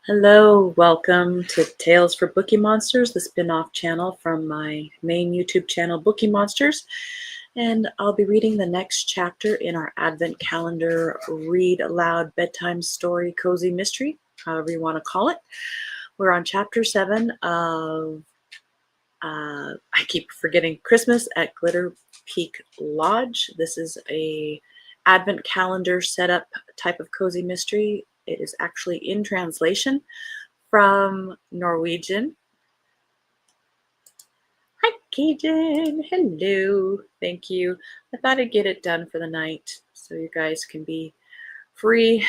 Hello, welcome to Tales for Bookeemonsters, the spin-off channel from my main YouTube channel, Bookeemonsters. And I'll be reading the next chapter in our Advent Calendar Read Aloud Bedtime Story Cozy Mystery, however you want to call it. We're on Chapter 7 of, I keep forgetting, Christmas at Glitter Peak Lodge. This is a Advent Calendar setup type of cozy mystery. It is actually in translation from Norwegian. Hi, Cajun. Hello. Thank you. I thought I'd get it done for the night so you guys can be free.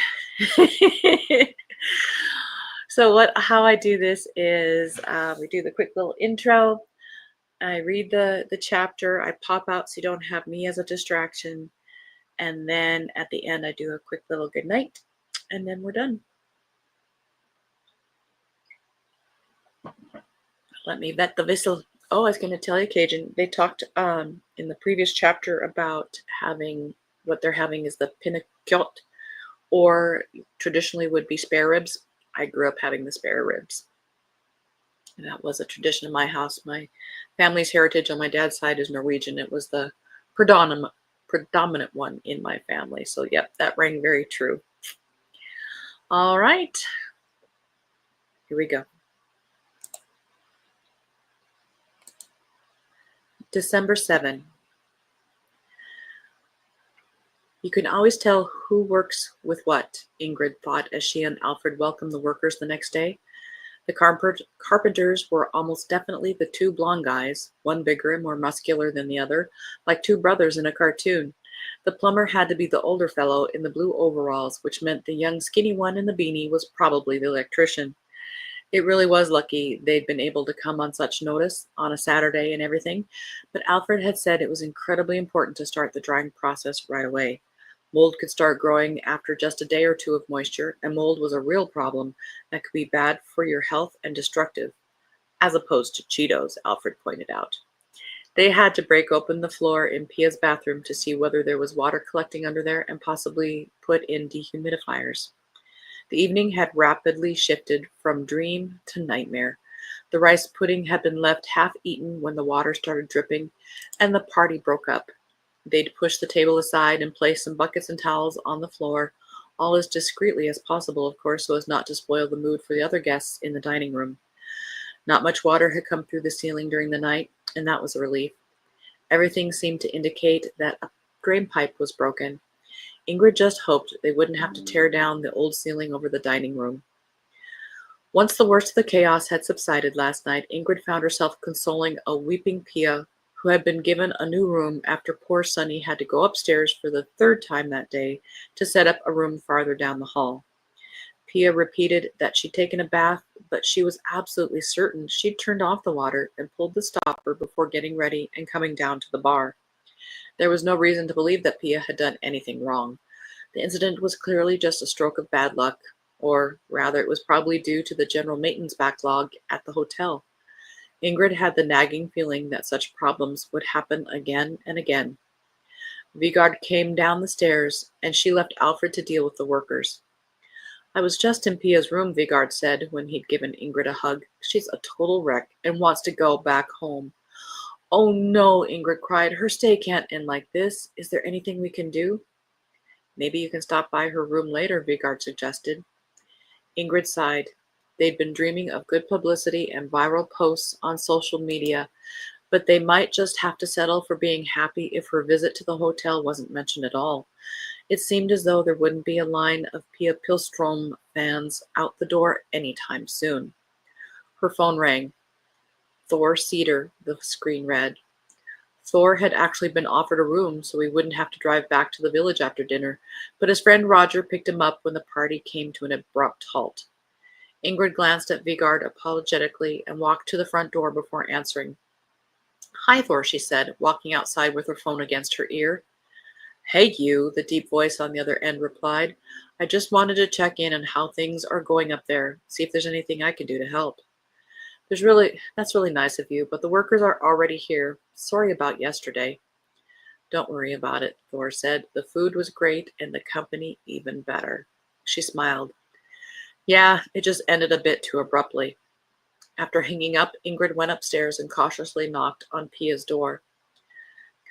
So how I do this is we do the quick little intro. I read the chapter. I pop out so you don't have me as a distraction. And then at the end, I do a quick little good night. And then we're done. Let me vet the vessel. Oh, I was going to tell you, Cajun, they talked in the previous chapter about what they're having is the pinnacle, or traditionally would be spare ribs. I grew up having the spare ribs. And that was a tradition in my house. My family's heritage on my dad's side is Norwegian. It was the predominant one in my family. So, yep, that rang very true. All right. Here we go. December 7. You can always tell who works with what, Ingrid thought as she and Alfred welcomed the workers the next day. The carpenters were almost definitely the two blond guys, one bigger and more muscular than the other, like two brothers in a cartoon. The plumber had to be the older fellow in the blue overalls, which meant the young skinny one in the beanie was probably the electrician. It really was lucky they'd been able to come on such notice, on a Saturday and everything, but Alfred had said it was incredibly important to start the drying process right away. Mold could start growing after just a day or two of moisture, and mold was a real problem that could be bad for your health and destructive, as opposed to Cheetos, Alfred pointed out. They had to break open the floor in Pia's bathroom to see whether there was water collecting under there and possibly put in dehumidifiers. The evening had rapidly shifted from dream to nightmare. The rice pudding had been left half-eaten when the water started dripping, and the party broke up. They'd push the table aside and place some buckets and towels on the floor, all as discreetly as possible, of course, so as not to spoil the mood for the other guests in the dining room. Not much water had come through the ceiling during the night, and that was a relief. Everything seemed to indicate that a drain pipe was broken. Ingrid just hoped they wouldn't have to tear down the old ceiling over the dining room. Once the worst of the chaos had subsided last night, Ingrid found herself consoling a weeping Pia, who had been given a new room after poor Sonny had to go upstairs for the third time that day to set up a room farther down the hall. Pia repeated that she'd taken a bath, but she was absolutely certain she'd turned off the water and pulled the stopper before getting ready and coming down to the bar. There was no reason to believe that Pia had done anything wrong. The incident was clearly just a stroke of bad luck, or rather it was probably due to the general maintenance backlog at the hotel. Ingrid had the nagging feeling that such problems would happen again and again. Vigard came down the stairs, and she left Alfred to deal with the workers. I was just in Pia's room, Vigard said when he'd given Ingrid a hug. She's a total wreck and wants to go back home. Oh no, Ingrid cried. Her stay can't end like this. Is there anything we can do? Maybe you can stop by her room later, Vigard suggested. Ingrid sighed. They'd been dreaming of good publicity and viral posts on social media, but they might just have to settle for being happy if her visit to the hotel wasn't mentioned at all. It seemed as though there wouldn't be a line of Pia Pilstrom fans out the door anytime soon. Her phone rang. Thor Cedar, the screen read. Thor had actually been offered a room so he wouldn't have to drive back to the village after dinner, but his friend Roger picked him up when the party came to an abrupt halt. Ingrid glanced at Vigard apologetically and walked to the front door before answering. Hi, Thor, she said, walking outside with her phone against her ear. Hey, you, the deep voice on the other end replied. I just wanted to check in on how things are going up there, see if there's anything I can do to help. That's really nice of you, but the workers are already here. Sorry about yesterday. Don't worry about it, Thor said. The food was great and the company even better. She smiled. Yeah, it just ended a bit too abruptly. After hanging up, Ingrid went upstairs and cautiously knocked on Pia's door.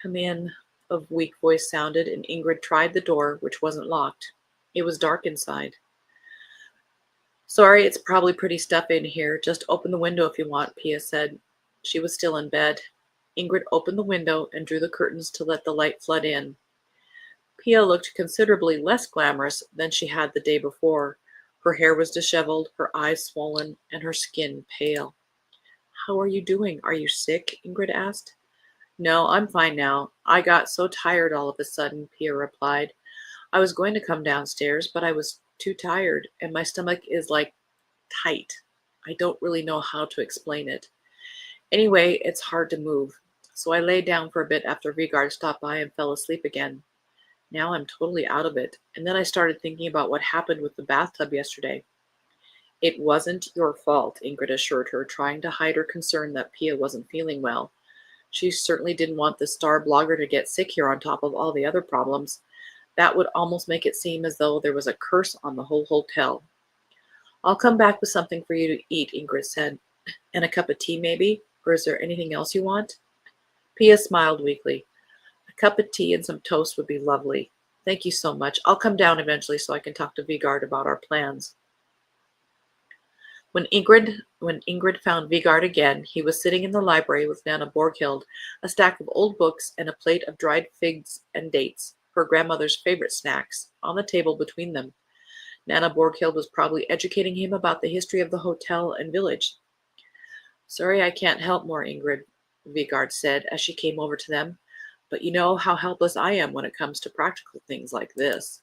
"Come in," a weak voice sounded, and Ingrid tried the door, which wasn't locked. It was dark inside. "Sorry, it's probably pretty stuffy in here. Just open the window if you want," Pia said. She was still in bed. Ingrid opened the window and drew the curtains to let the light flood in. Pia looked considerably less glamorous than she had the day before. Her hair was disheveled, her eyes swollen, and her skin pale. "How are you doing? Are you sick?" Ingrid asked. "No, I'm fine now. I got so tired all of a sudden," Pia replied. "I was going to come downstairs, but I was too tired, and my stomach is like tight. I don't really know how to explain it. Anyway, it's hard to move. So I lay down for a bit after Vigard stopped by and fell asleep again. Now I'm totally out of it. And then I started thinking about what happened with the bathtub yesterday." "It wasn't your fault," Ingrid assured her, trying to hide her concern that Pia wasn't feeling well. She certainly didn't want the star blogger to get sick here on top of all the other problems. That would almost make it seem as though there was a curse on the whole hotel. "I'll come back with something for you to eat," Ingrid said. "And a cup of tea, maybe? Or is there anything else you want?" Pia smiled weakly. "A cup of tea and some toast would be lovely. Thank you so much. I'll come down eventually so I can talk to Vigard about our plans." When Ingrid found Vigard again, he was sitting in the library with Nana Borghild, a stack of old books and a plate of dried figs and dates, her grandmother's favorite snacks, on the table between them. Nana Borghild was probably educating him about the history of the hotel and village. "Sorry I can't help more, Ingrid," Vigard said as she came over to them, "but you know how helpless I am when it comes to practical things like this."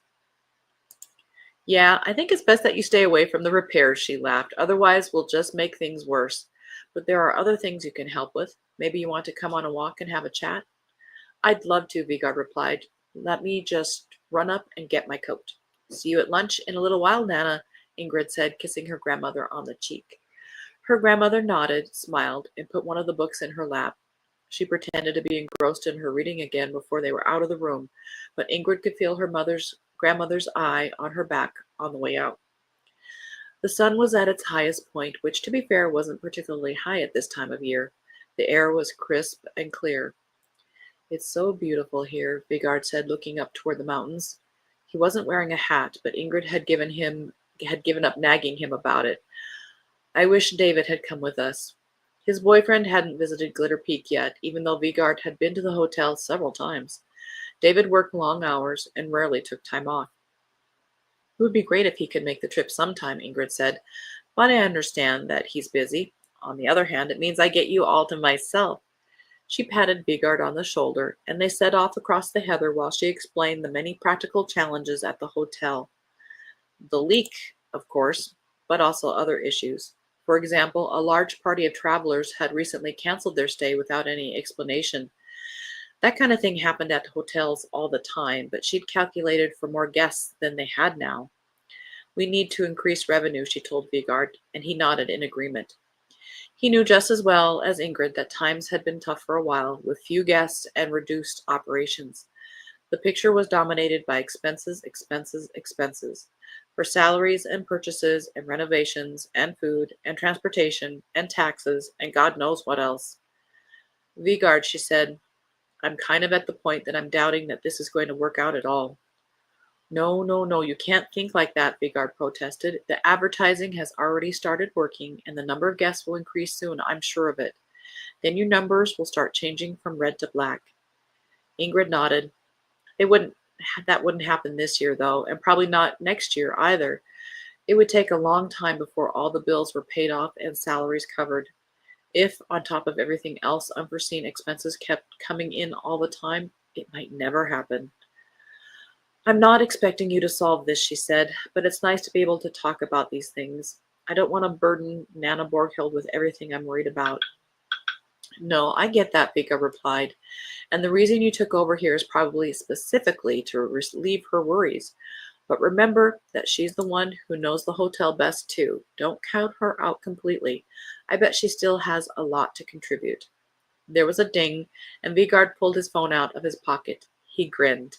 "Yeah, I think it's best that you stay away from the repairs," she laughed. "Otherwise, we'll just make things worse. But there are other things you can help with. Maybe you want to come on a walk and have a chat?" "I'd love to," Vigard replied. "Let me just run up and get my coat." "See you at lunch in a little while, Nana," Ingrid said, kissing her grandmother on the cheek. Her grandmother nodded, smiled, and put one of the books in her lap. She pretended to be engrossed in her reading again before they were out of the room, but Ingrid could feel her grandmother's eye on her back on the way out. The sun was at its highest point, which, to be fair, wasn't particularly high at this time of year. The air was crisp and clear. "It's so beautiful here," Vigard said, looking up toward the mountains. He wasn't wearing a hat, but Ingrid had given up nagging him about it. "I wish David had come with us." His boyfriend hadn't visited Glitter Peak yet, even though Vigard had been to the hotel several times. David worked long hours and rarely took time off. "It would be great if he could make the trip sometime," Ingrid said, "but I understand that he's busy. On the other hand, it means I get you all to myself." She patted Vigard on the shoulder, and they set off across the heather while she explained the many practical challenges at the hotel. The leak, of course, but also other issues. For example, a large party of travelers had recently canceled their stay without any explanation. That kind of thing happened at hotels all the time, but she'd calculated for more guests than they had now. "We need to increase revenue," she told Vigard, and he nodded in agreement. He knew just as well as Ingrid that times had been tough for a while, with few guests and reduced operations. The picture was dominated by expenses, expenses, expenses. For salaries and purchases and renovations and food and transportation and taxes and God knows what else. "Vigard," she said, "I'm kind of at the point that I'm doubting that this is going to work out at all." "No, no, no, you can't think like that," Vigard protested. "The advertising has already started working, and the number of guests will increase soon, I'm sure of it. Then your numbers will start changing from red to black." Ingrid nodded. They wouldn't That wouldn't happen this year, though, and probably not next year either. It would take a long time before all the bills were paid off and salaries covered. If, on top of everything else, unforeseen expenses kept coming in all the time, it might never happen. "I'm not expecting you to solve this," she said, "but it's nice to be able to talk about these things. I don't want to burden Nana Borghild with everything I'm worried about." "No, I get that," Vika replied. "And the reason you took over here is probably specifically to relieve her worries. But remember that she's the one who knows the hotel best, too. Don't count her out completely. I bet she still has a lot to contribute." There was a ding, and Vigard pulled his phone out of his pocket. He grinned.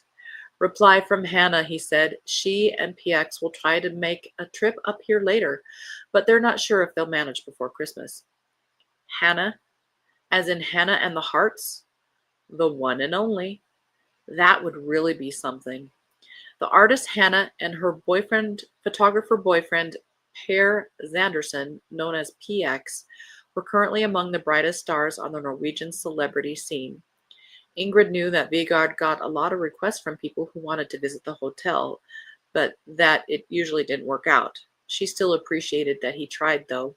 Reply from Hannah, he said. She and PX will try to make a trip up here later, but they're not sure if they'll manage before Christmas. Hannah, as in Hannah and the Hearts? The one and only. That would really be something. The artist Hannah and her photographer boyfriend, Per Zanderson, known as PX, were currently among the brightest stars on the Norwegian celebrity scene. Ingrid knew that Vigard got a lot of requests from people who wanted to visit the hotel, but that it usually didn't work out. She still appreciated that he tried, though.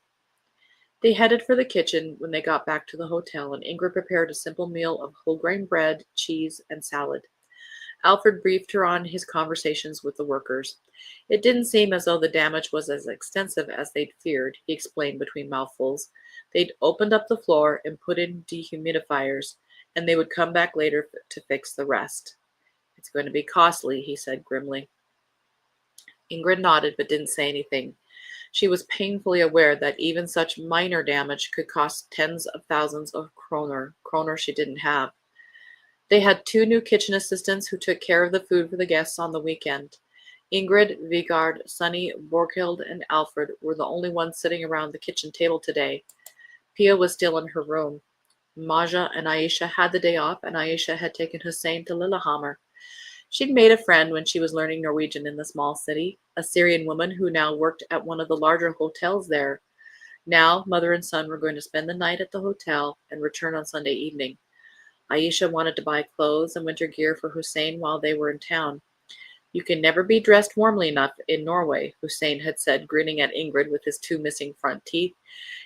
They headed for the kitchen when they got back to the hotel, and Ingrid prepared a simple meal of whole grain bread, cheese, and salad. Alfred briefed her on his conversations with the workers. It didn't seem as though the damage was as extensive as they'd feared, he explained between mouthfuls. They'd opened up the floor and put in dehumidifiers, and they would come back later to fix the rest. It's going to be costly, he said grimly. Ingrid nodded but didn't say anything. She was painfully aware that even such minor damage could cost tens of thousands of kroner she didn't have. They had 2 new kitchen assistants who took care of the food for the guests on the weekend. Ingrid, Vigard, Sunny, Borghild, and Alfred were the only ones sitting around the kitchen table today. Pia was still in her room. Maja and Aisha had the day off, and Aisha had taken Hussein to Lillehammer. She'd made a friend when she was learning Norwegian in the small city, a Syrian woman who now worked at one of the larger hotels there. Now, mother and son were going to spend the night at the hotel and return on Sunday evening. Aisha wanted to buy clothes and winter gear for Hussein while they were in town. You can never be dressed warmly enough in Norway, Hussein had said, grinning at Ingrid with his 2 missing front teeth.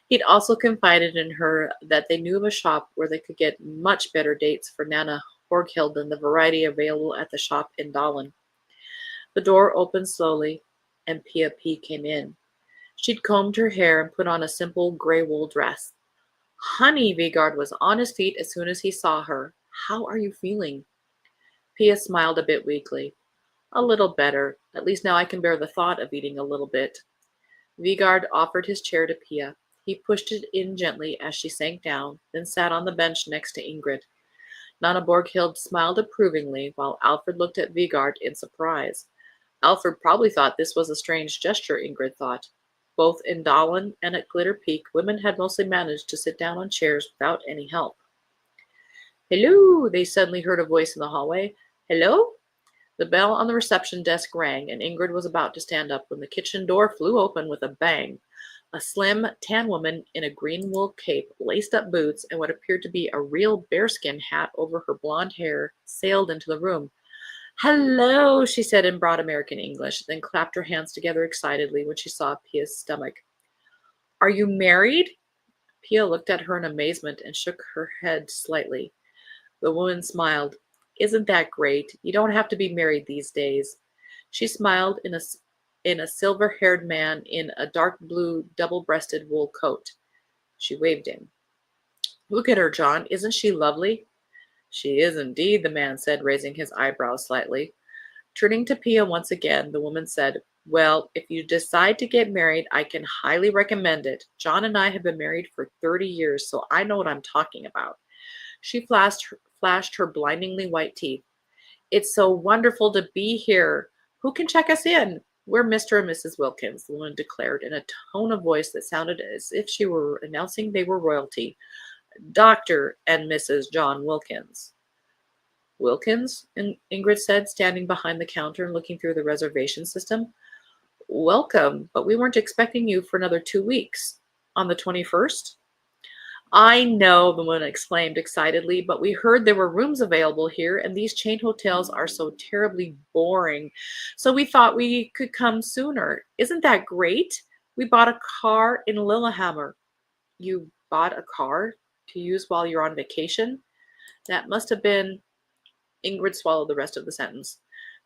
He'd also confided in her that they knew of a shop where they could get much better dates for Nana Borghild than the variety available at the shop in Dalen. The door opened slowly, and Pia P came in. She'd combed her hair and put on a simple gray wool dress. Honey, Vigard was on his feet as soon as he saw her. How are you feeling? Pia smiled a bit weakly. A little better. At least now I can bear the thought of eating a little bit. Vigard offered his chair to Pia. He pushed it in gently as she sank down, then sat on the bench next to Ingrid. Nana Borghild smiled approvingly, while Alfred looked at Vigard in surprise. Alfred probably thought this was a strange gesture, Ingrid thought. Both in Dalen and at Glitter Peak, women had mostly managed to sit down on chairs without any help. Hello, they suddenly heard a voice in the hallway. Hello? The bell on the reception desk rang, and Ingrid was about to stand up when the kitchen door flew open with a bang. A slim, tan woman in a green wool cape, laced-up boots, and what appeared to be a real bearskin hat over her blonde hair sailed into the room. Hello, she said in broad American English, then clapped her hands together excitedly when she saw Pia's stomach. Are you married? Pia looked at her in amazement and shook her head slightly. The woman smiled. Isn't that great? You don't have to be married these days. She smiled in a silver-haired man in a dark blue double-breasted wool coat. She waved him. Look at her, John. Isn't she lovely? She is indeed, the man said, raising his eyebrows slightly. Turning to Pia once again, the woman said, Well, if you decide to get married, I can highly recommend it. John and I have been married for 30 years, so I know what I'm talking about. She flashed her blindingly white teeth. It's so wonderful to be here. Who can check us in? We're Mr. and Mrs. Wilkins, the woman declared in a tone of voice that sounded as if she were announcing they were royalty. Dr. and Mrs. John Wilkins. Wilkins? Ingrid said, standing behind the counter and looking through the reservation system. Welcome, but we weren't expecting you for another 2 weeks. On the 21st? I know, the woman exclaimed excitedly, but we heard there were rooms available here, and these chain hotels are so terribly boring. So we thought we could come sooner. Isn't that great? We bought a car in Lillehammer. You bought a car to use while you're on vacation? That must have been... Ingrid swallowed the rest of the sentence.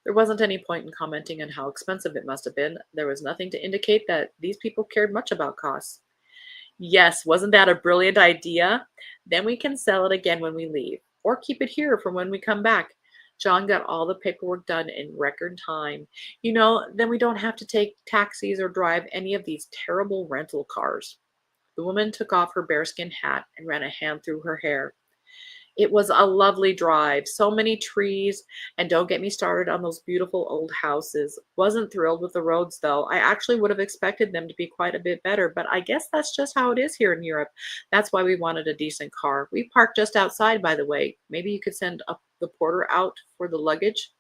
There wasn't any point in commenting on how expensive it must have been. There was nothing to indicate that these people cared much about costs. Yes, wasn't that a brilliant idea? Then we can sell it again when we leave, or keep it here for when we come back. John got all the paperwork done in record time. You know, then we don't have to take taxis or drive any of these terrible rental cars. The woman took off her bearskin hat and ran a hand through her hair. It was a lovely drive, so many trees, and don't get me started on those beautiful old houses. Wasn't thrilled with the roads though. I actually would have expected them to be quite a bit better, but I guess that's just how it is here in Europe. That's why we wanted a decent car. We parked just outside, by the way. Maybe you could send up the porter out for the luggage.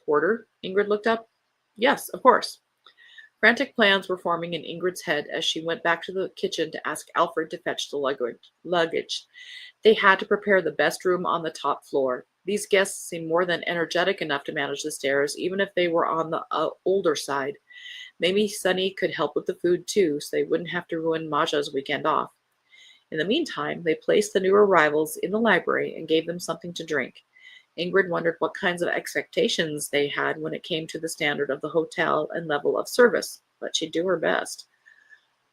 Porter? Ingrid looked up. Yes, of course. Frantic plans were forming in Ingrid's head as she went back to the kitchen to ask Alfred to fetch the luggage. They had to prepare the best room on the top floor. These guests seemed more than energetic enough to manage the stairs, even if they were on the older side. Maybe Sunny could help with the food too, so they wouldn't have to ruin Maja's weekend off. In the meantime, they placed the new arrivals in the library and gave them something to drink. Ingrid wondered what kinds of expectations they had when it came to the standard of the hotel and level of service, but she'd do her best.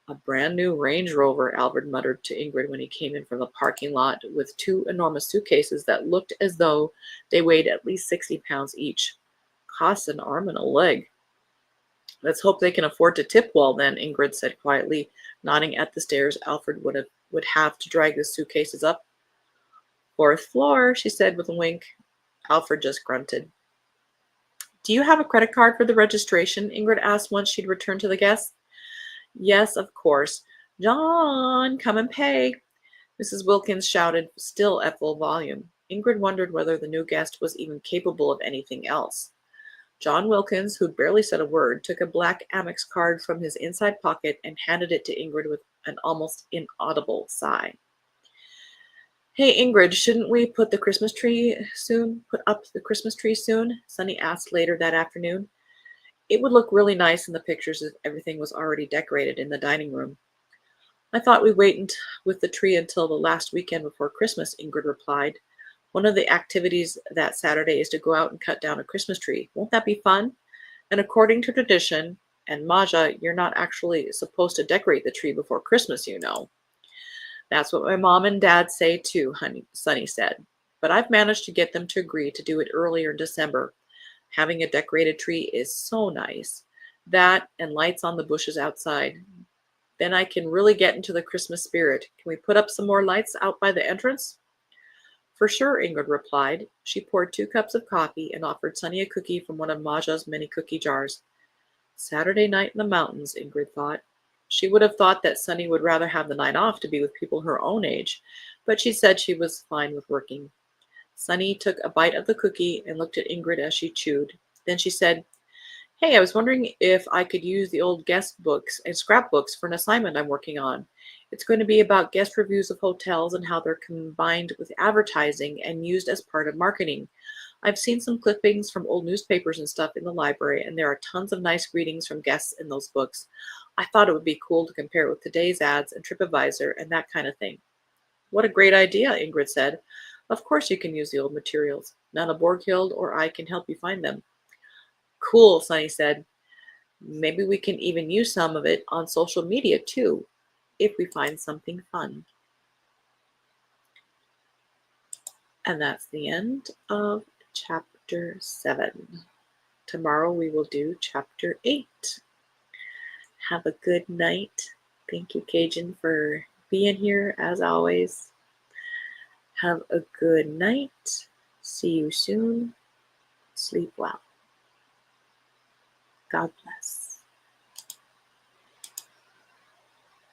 A brand new Range Rover, Albert muttered to Ingrid when he came in from the parking lot with two enormous suitcases that looked as though they weighed at least 60 pounds each. Costs an arm and a leg. Let's hope they can afford to tip well then, Ingrid said quietly, nodding at the stairs Alfred would have to drag the suitcases up. Fourth floor, she said with a wink. Alfred just grunted. Do you have a credit card for the registration? Ingrid asked once she'd returned to the guests. Yes, of course. John, come and pay. Mrs. Wilkins shouted, still at full volume. Ingrid wondered whether the new guest was even capable of anything else. John Wilkins, who'd barely said a word, took a black Amex card from his inside pocket and handed it to Ingrid with an almost inaudible sigh. Hey, Ingrid, shouldn't we put up the Christmas tree soon? Sunny asked later that afternoon. It would look really nice in the pictures if everything was already decorated in the dining room. I thought we'd wait with the tree until the last weekend before Christmas, Ingrid replied. One of the activities that Saturday is to go out and cut down a Christmas tree. Won't that be fun? And according to tradition, and Maja, you're not actually supposed to decorate the tree before Christmas, you know. That's what my mom and dad say too, Sunny said. But I've managed to get them to agree to do it earlier in December. Having a decorated tree is so nice. That and lights on the bushes outside. Then I can really get into the Christmas spirit. Can we put up some more lights out by the entrance? For sure, Ingrid replied. She poured 2 cups of coffee and offered Sunny a cookie from one of Maja's many cookie jars. Saturday night in the mountains, Ingrid thought. She would have thought that Sunny would rather have the night off to be with people her own age, but she said she was fine with working. Sunny took a bite of the cookie and looked at Ingrid as she chewed. Then she said, Hey, I was wondering if I could use the old guest books and scrapbooks for an assignment I'm working on. It's going to be about guest reviews of hotels and how they're combined with advertising and used as part of marketing. I've seen some clippings from old newspapers and stuff in the library, and there are tons of nice greetings from guests in those books. I thought it would be cool to compare it with today's ads and TripAdvisor and that kind of thing. What a great idea, Ingrid said. Of course you can use the old materials. Nana Borghild or I can help you find them. Cool, Sunny said. Maybe we can even use some of it on social media too, if we find something fun. And that's the end of chapter 7. Tomorrow we will do chapter 8. Have a good night. Thank you, Cajun, for being here as always. Have a good night. See you soon. Sleep well. God bless.